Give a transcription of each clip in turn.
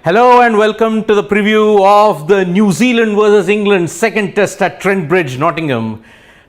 Hello and welcome to the preview of the New Zealand versus England second test at Trent Bridge, Nottingham.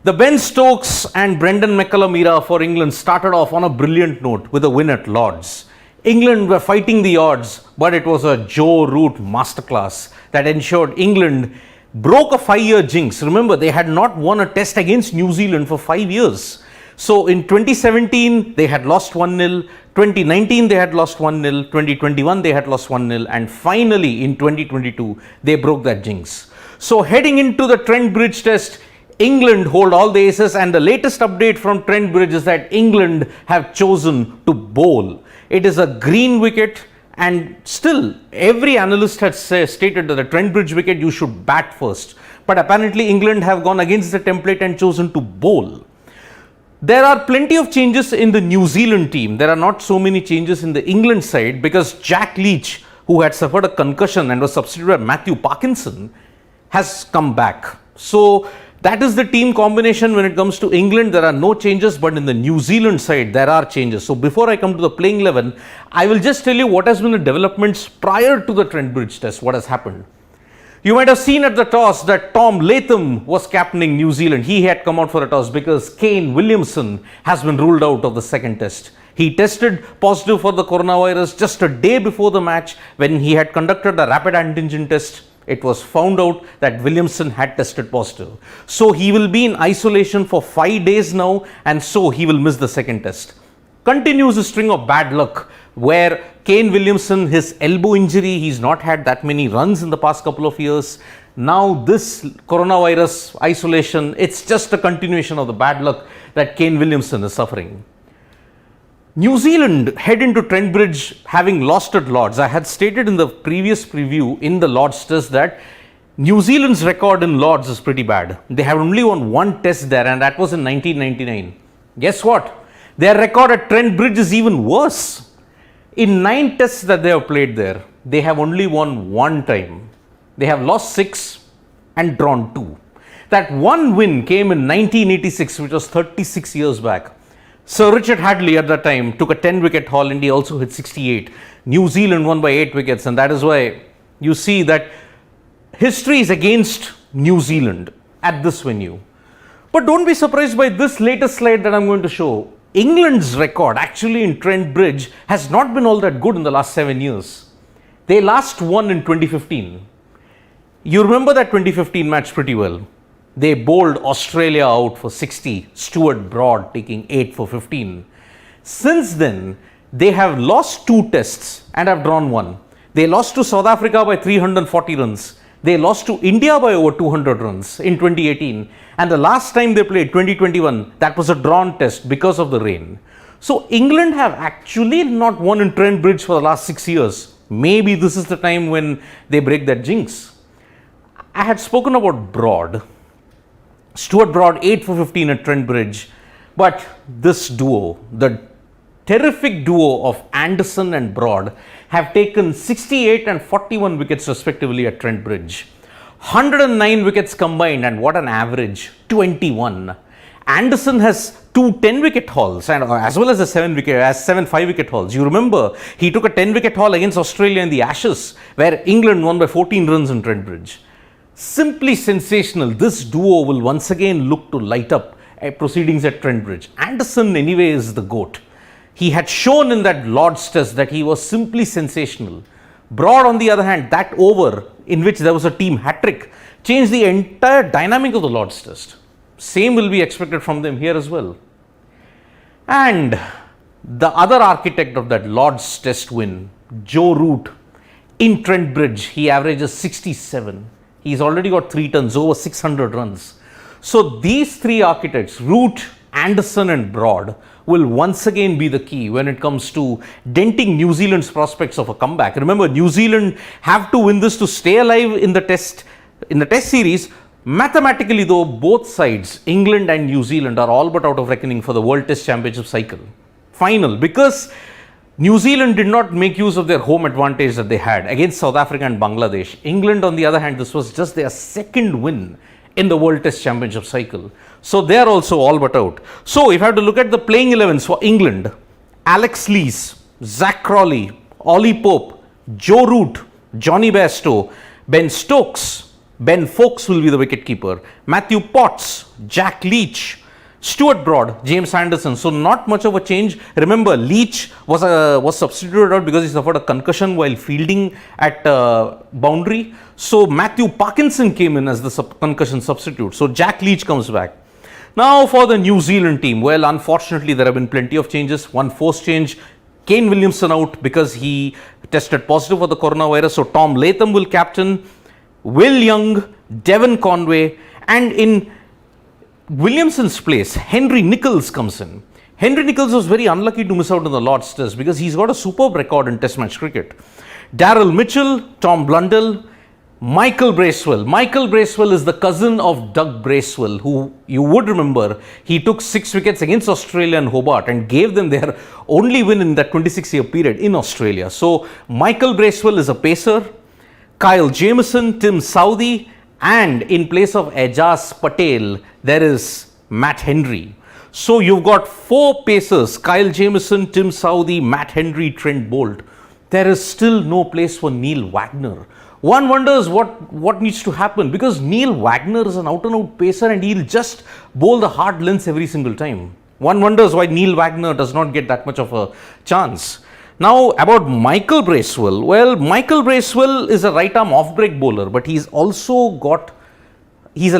The Ben Stokes and Brendan McCullum era for England started off on a brilliant note with a win at Lord's. England were fighting the odds, but it was a Joe Root masterclass that ensured England broke a 5-year jinx. Remember, they had not won a test against New Zealand for 5 years. So in 2017, they had lost 1-0, 2019 they had lost 1-0, 2021 they had lost 1-0, and finally in 2022, they broke that jinx. So heading into the Trent Bridge test, England hold all the aces, and the latest update from Trent Bridge is that England have chosen to bowl. It is a green wicket, and still every analyst has stated that the Trent Bridge wicket you should bat first. But apparently England have gone against the template and chosen to bowl. There are plenty of changes in the New Zealand team. There are not so many changes in the England side because Jack Leach, who had suffered a concussion and was substituted by Matthew Parkinson, has come back. So that is the team combination when it comes to England. There are no changes, but in the New Zealand side, there are changes. So before I come to the playing 11, I will just tell you what has been the developments prior to the Trent Bridge test, what has happened. You might have seen at the toss that Tom Latham was captaining New Zealand. He had come out for a toss because Kane Williamson has been ruled out of the second test. He tested positive for the coronavirus just a day before the match when he had conducted a rapid antigen test. It was found out that Williamson had tested positive. So he will be in isolation for 5 days now, and so he will miss the second test. Continues a string of bad luck where Kane Williamson, his elbow injury, he's not had that many runs in the past couple of years. Now this coronavirus isolation, it's just a continuation of the bad luck that Kane Williamson is suffering. New Zealand head into Trent Bridge having lost at Lord's. I had stated in the previous preview in the Lord's test that New Zealand's record in Lord's is pretty bad. They have only won one test there, and that was in 1999. Guess what? Their record at Trent Bridge is even worse. In 9 tests that they have played there, they have only won 1 time. They have lost 6 and drawn 2. That one win came in 1986, which was 36 years back. Sir Richard Hadley at that time took a 10-wicket haul and he also hit 68. New Zealand won by 8 wickets, and that is why you see that history is against New Zealand at this venue. But don't be surprised by this latest slide that I'm going to show. England's record actually in Trent Bridge has not been all that good in the last 7 years. They last won in 2015. You remember that 2015 match pretty well. They bowled Australia out for 60, Stuart Broad taking 8 for 15. Since then, they have lost 2 tests and have drawn 1. They lost to South Africa by 340 runs. They lost to India by over 200 runs in 2018. And the last time they played, 2021, that was a drawn test because of the rain. So England have actually not won in Trent Bridge for the last 6 years. Maybe this is the time when they break that jinx. I had spoken about Broad. Stuart Broad 8 for 15 at Trent Bridge. But this duo, the terrific duo of Anderson and Broad, have taken 68 and 41 wickets respectively at Trent Bridge. 109 wickets combined, and what an average, 21. Anderson has 2 10-wicket hauls and as well as a 7 5-wicket hauls. You remember he took a 10-wicket haul against Australia in the Ashes where England won by 14 runs in Trent Bridge. Simply sensational. This duo will once again look to light up proceedings at Trent Bridge. Anderson anyway is the GOAT. He had shown in that Lord's test that he was simply sensational. Broad, on the other hand, that over in which there was a team hat-trick changed the entire dynamic of the Lord's test. Same will be expected from them here as well. And the other architect of that Lord's test win, Joe Root, in Trent Bridge, he averages 67. He's already got 3 tons, over 600 runs. So these 3 architects, Root, Anderson and Broad, will once again be the key when it comes to denting New Zealand's prospects of a comeback. Remember, New Zealand have to win this to stay alive in the test series. Mathematically though, both sides, England and New Zealand, are all but out of reckoning for the World Test Championship cycle final, because New Zealand did not make use of their home advantage that they had against South Africa and Bangladesh. England, on the other hand, this was just their second win in the World Test Championship cycle. So they are also all but out. So if I have to look at the playing 11s for England, Alex Lees, Zach Crawley, Ollie Pope, Joe Root, Johnny Bairstow, Ben Stokes, Ben Foakes will be the wicketkeeper, Matthew Potts, Jack Leach, Stuart Broad, James Anderson. So not much of a change. Remember, Leach was substituted out because he suffered a concussion while fielding at boundary. So Matthew Parkinson came in as the concussion substitute. So Jack Leach comes back. Now for the New Zealand team. Well, unfortunately, there have been plenty of changes. One forced change, Kane Williamson out because he tested positive for the coronavirus. So Tom Latham will captain, Will Young, Devon Conway, and in Williamson's place, Henry Nicholls comes in. Henry Nicholls was very unlucky to miss out on the Lord's Test because he's got a superb record in Test match cricket. Daryl Mitchell, Tom Blundell, Michael Bracewell. Michael Bracewell is the cousin of Doug Bracewell, who you would remember, he took 6 wickets against Australia and Hobart and gave them their only win in that 26-year period in Australia. So Michael Bracewell is a pacer, Kyle Jamieson, Tim Southee, and in place of Ajaz Patel, there is Matt Henry. So you've got 4 pacers, Kyle Jamieson, Tim Southee, Matt Henry, Trent Boult. There is still no place for Neil Wagner. One wonders what needs to happen because Neil Wagner is an out-and-out pacer and he'll just bowl the hard lengths every single time. One wonders why Neil Wagner does not get that much of a chance. Now about Michael Bracewell. Well, Michael Bracewell is a right-arm off-break bowler, but he's a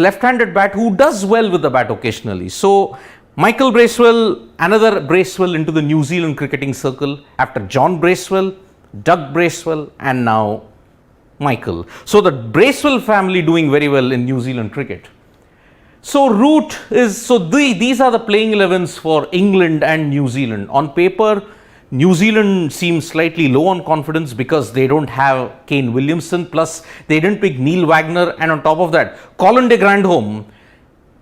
left-handed bat who does well with the bat occasionally. So Michael Bracewell, another Bracewell into the New Zealand cricketing circle after John Bracewell, Doug Bracewell, and now Michael. So the Bracewell family doing very well in New Zealand cricket. So these are the playing 11s for England and New Zealand. On paper, New Zealand seems slightly low on confidence because they don't have Kane Williamson, plus they didn't pick Neil Wagner, and on top of that, Colin de Grandhomme,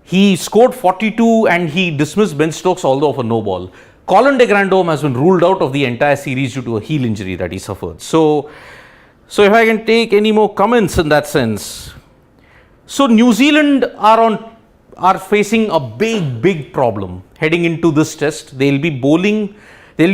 he scored 42 and he dismissed Ben Stokes although of a no ball. Colin de Grandhomme has been ruled out of the entire series due to a heel injury that he suffered. So if I can take any more comments in that sense. So New Zealand are facing a big problem heading into this test. They'll be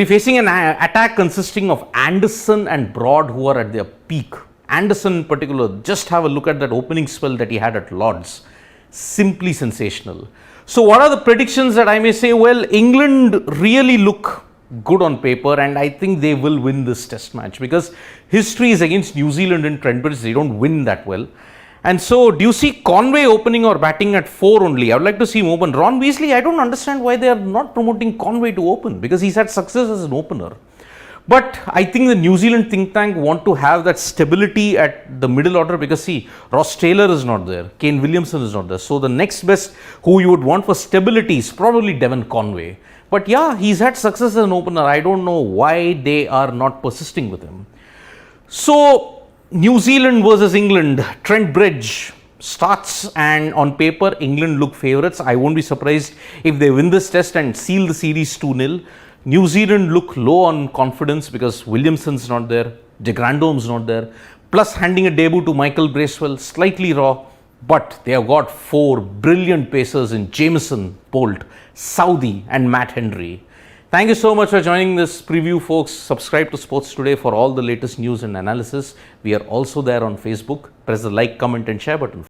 facing an attack consisting of Anderson and Broad, who are at their peak. Anderson in particular, just have a look at that opening spell that he had at Lord's. Simply sensational. So what are the predictions that I may say? Well, England really look good on paper and I think they will win this test match because history is against New Zealand in Trent Bridge. They don't win that well. And so, do you see Conway opening or batting at 4 only? I would like to see him open. Ron Weasley, I don't understand why they are not promoting Conway to open because he's had success as an opener. But I think the New Zealand think tank want to have that stability at the middle order because see, Ross Taylor is not there, Kane Williamson is not there. So the next best who you would want for stability is probably Devon Conway. But yeah, he's had success as an opener. I don't know why they are not persisting with him. So New Zealand versus England, Trent Bridge starts and on paper England look favourites. I won't be surprised if they win this test and seal the series 2-0. New Zealand look low on confidence because Williamson's not there, de Grandhomme's not there, plus handing a debut to Michael Bracewell, slightly raw, but they have got 4 brilliant pacers in Jamieson, Boult, Southee and Matt Henry. Thank you so much for joining this preview, folks. Subscribe to Sports Today for all the latest news and analysis. We are also there on Facebook. Press the like, comment and share button.